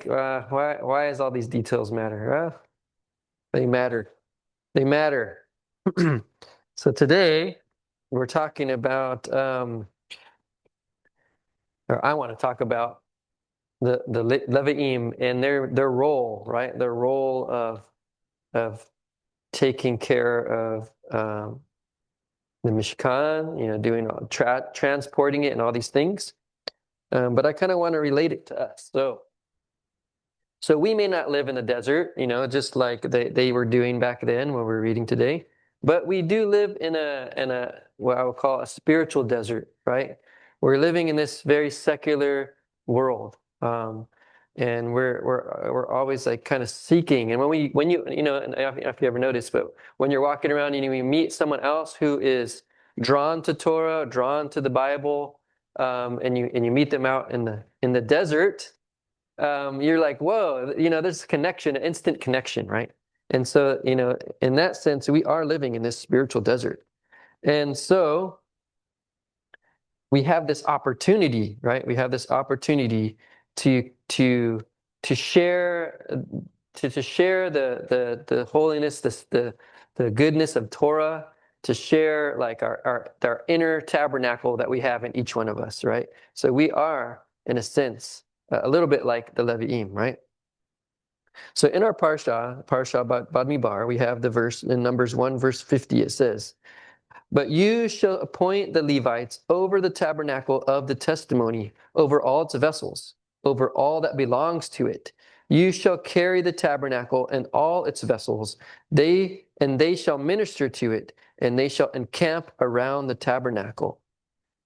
think, why does all these details matter? Well, they matter. They matter. So today we're talking about, or I want to talk about the Levi'im and their role, right? Their role of taking care of the Mishkan, doing transporting it and all these things. But I kind of want to relate it to us. So we may not live in the desert, just like they were doing back then when we're reading today. But we do live in a what I would call a spiritual desert, right? We're living in this very secular world, and we're always like kind of seeking. And when you and if you ever noticed, but when you're walking around and you meet someone else who is drawn to Torah, drawn to the Bible, and you meet them out in the desert, you're like, whoa, there's a connection, an instant connection, right? And so, in that sense, we are living in this spiritual desert. And so we have this opportunity, right? We have this opportunity to share the holiness, the goodness of Torah, to share like our inner tabernacle that we have in each one of us, right? So we are, in a sense, a little bit like the Levi'im, right? So in our Parashat Bamidbar, we have the verse in Numbers 1, verse 50, it says, "But you shall appoint the Levites over the tabernacle of the testimony, over all its vessels, over all that belongs to it. You shall carry the tabernacle and all its vessels, they shall minister to it, and they shall encamp around the tabernacle."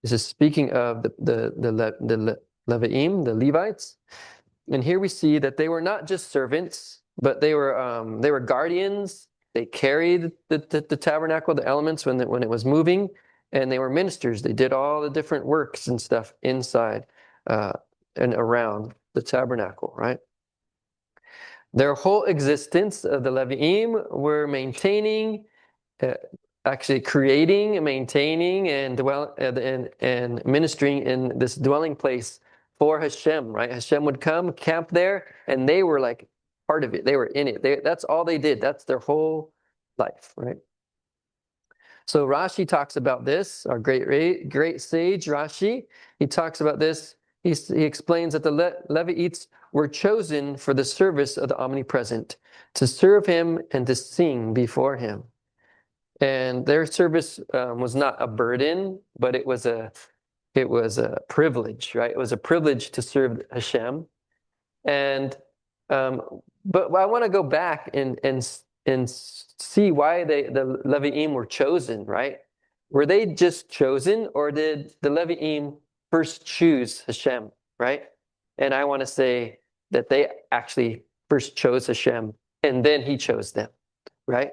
This is speaking of the Levi'im, the Levites. And here we see that they were not just servants, but they were guardians. They carried the tabernacle, the elements when it was moving, and they were ministers. They did all the different works and stuff inside and around the tabernacle, right? Their whole existence of the Levi'im were maintaining, actually creating, maintaining, and and ministering in this dwelling place for Hashem, right? Hashem would come, camp there, and they were like part of it. They were in it. That's all they did. That's their whole life, right? So Rashi talks about this, our great sage Rashi. He talks about this. He explains that the Levites were chosen for the service of the omnipresent, to serve him and to sing before him. And their service was not a burden, but it was a privilege, right? It was a privilege to serve Hashem. And but I want to go back and see why the Levi'im were chosen, right? Were they just chosen, or did the Levi'im first choose Hashem, right? And I want to say that they actually first chose Hashem, and then he chose them, right?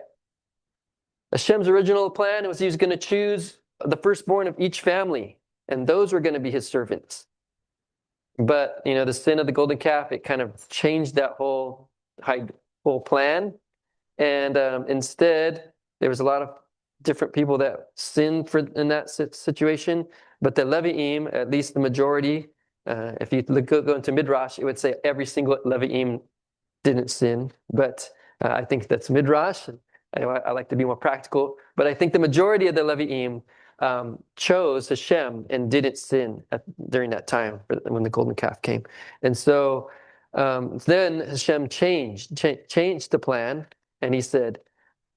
Hashem's original plan was he was going to choose the firstborn of each family, and those were going to be his servants. But, the sin of the golden calf, it kind of changed that whole plan. And instead, there was a lot of different people that sinned in that situation. But the Levi'im, at least the majority, if you go into Midrash, it would say every single Levi'im didn't sin. But I think that's Midrash. I like to be more practical. But I think the majority of the Levi'im chose Hashem and didn't sin during that time when the golden calf came. And so then Hashem changed the plan, and he said,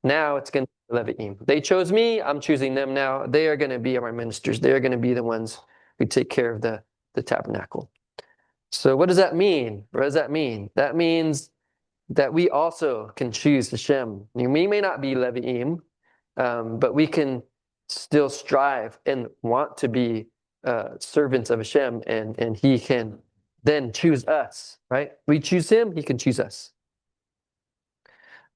now it's going to be the Levi'im. They chose me, I'm choosing them now. They are going to be our ministers. They are going to be the ones who take care of the tabernacle. So what does that mean? What does that mean? That means that we also can choose Hashem. We may not be Levi'im, but we can still strive and want to be servants of Hashem, and he can then choose us, right? We choose him, he can choose us.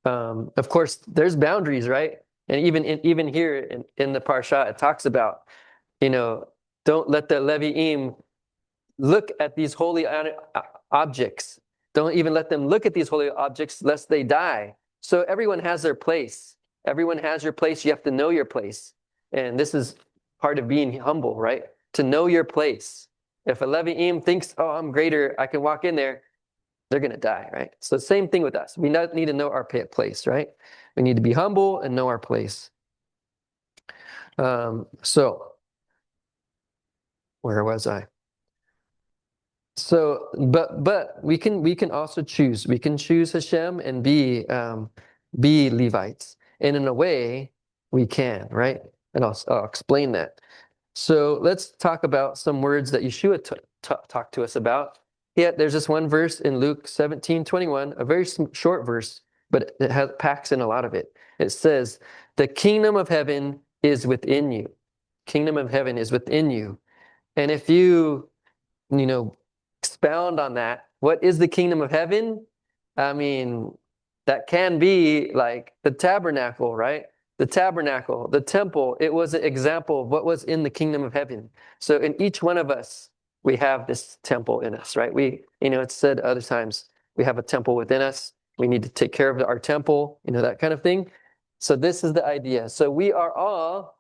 Of course, there's boundaries, right? And even here in the Parsha, it talks about, don't let the Levi'im look at these holy objects. Don't even let them look at these holy objects lest they die. So everyone has their place. Everyone has your place. You have to know your place. And this is part of being humble, right? To know your place. If a Levi'im thinks, oh, I'm greater, I can walk in there, they're going to die, right? So same thing with us. We need to know our place, right? We need to be humble and know our place. So where was I? So, but we can also choose. We can choose Hashem and be Levites, and in a way, we can, right? And I'll explain that. So let's talk about some words that Yeshua talked to us about. Yeah, there's this one verse in Luke 17:21, a very short verse, but it packs in a lot of it. It says, "The kingdom of heaven is within you. Kingdom of heaven is within you." And if you expound on that, what is the kingdom of heaven? I mean, that can be like the tabernacle, right? The tabernacle, the temple, it was an example of what was in the kingdom of heaven. So in each one of us, we have this temple in us, right? It's said other times, we have a temple within us. We need to take care of our temple, that kind of thing. So this is the idea. So we are all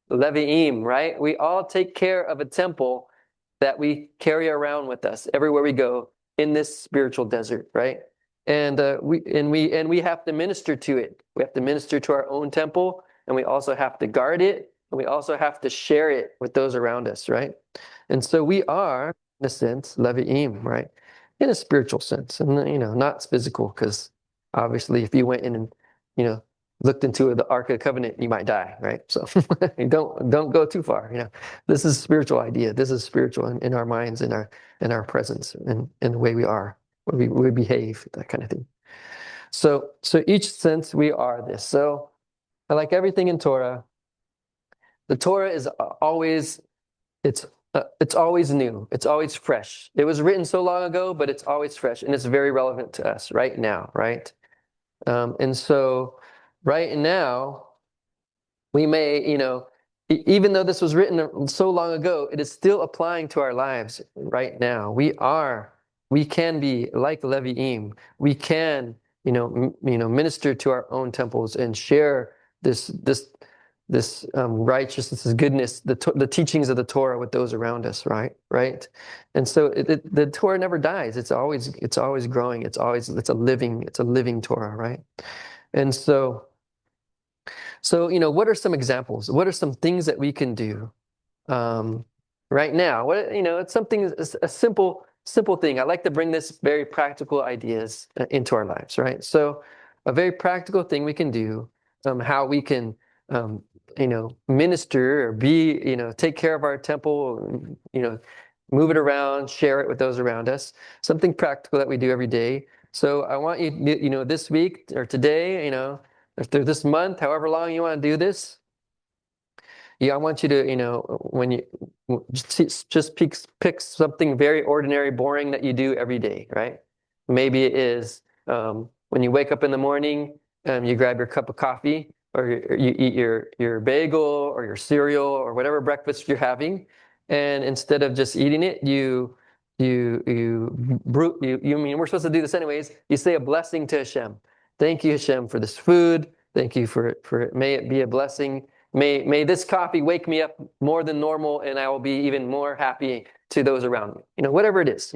Levi'im, right? We all take care of a temple that we carry around with us everywhere we go in this spiritual desert, right? And we have to minister to it. We have to minister to our own temple, and we also have to guard it, and we also have to share it with those around us, right? And so we are, in a sense, Levi'im, right? In a spiritual sense, and not physical, because obviously, if you went in and looked into the Ark of the Covenant, you might die, right? So don't go too far. This is a spiritual idea. This is spiritual in our minds, in our presence, and in the way we are, we behave, that kind of thing. So each sense we are this. So like everything in Torah, the Torah is always it's always new. It's always fresh. It was written so long ago, but it's always fresh, and it's very relevant to us right now, right? And so right now, we may, even though this was written so long ago, it is still applying to our lives right now. We can be like Levi'im. We can, minister to our own temples and share this righteousness, this goodness, the teachings of the Torah with those around us, right? And so the Torah never dies. It's always growing. It's a living Torah, right? And so what are some examples? What are some things that we can do right now? It's something, a simple thing. I like to bring this very practical ideas into our lives, right? So a very practical thing we can do, how we can minister or be, take care of our temple, move it around, share it with those around us. Something practical that we do every day. So I want you, this week or today, or through this month, however long you want to do this, I want you to, when you just pick something very ordinary, boring that you do every day, right? Maybe it is when you wake up in the morning, you grab your cup of coffee, or you eat your bagel or your cereal or whatever breakfast you're having, and instead of just eating it, I mean, we're supposed to do this anyways. You say a blessing to Hashem. Thank you, Hashem, for this food. Thank you for it. May it be a blessing. May this coffee wake me up more than normal, and I will be even more happy to those around me. Whatever it is,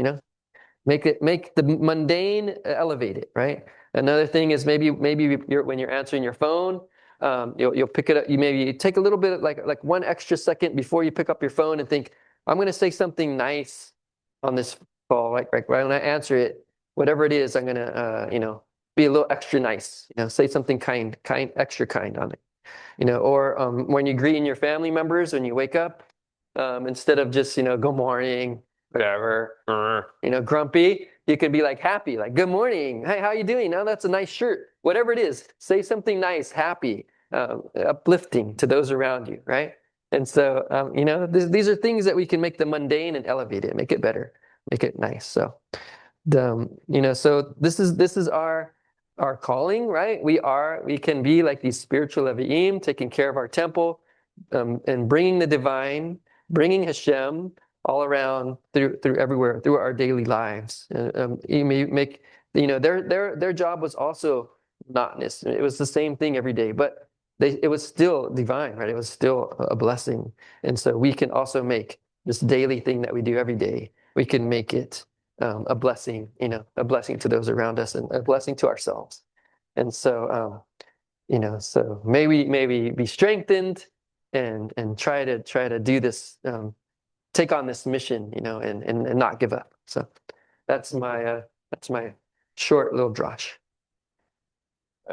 make the mundane elevated, right? Another thing is maybe when you're answering your phone, you'll pick it up. You maybe take a little bit, like 1 extra second before you pick up your phone and think, I'm going to say something nice on this call, right when I answer it, whatever it is, I'm going to, be a little extra nice, say something kind, extra kind on it, or when you're greeting your family members when you wake up, instead of just, good morning, whatever, grumpy, you could be like happy, like good morning, hey, how you doing? Oh, that's a nice shirt, whatever it is, say something nice, happy, uplifting to those around you, right? And so, these are things that we can make the mundane and elevate it, make it better, make it nice. So, so this is our calling, right? We can be like these spiritual Levi'im, taking care of our temple, and bringing the divine, bringing Hashem all around through everywhere, through our daily lives. You may make, their job was also monotonous. It was the same thing every day, but it was still divine, right? It was still a blessing. And so we can also make this daily thing that we do every day, we can make it a blessing, a blessing to those around us and a blessing to ourselves. And so, so may we be strengthened and try to do this, take on this mission, and not give up. So that's my short little drosh.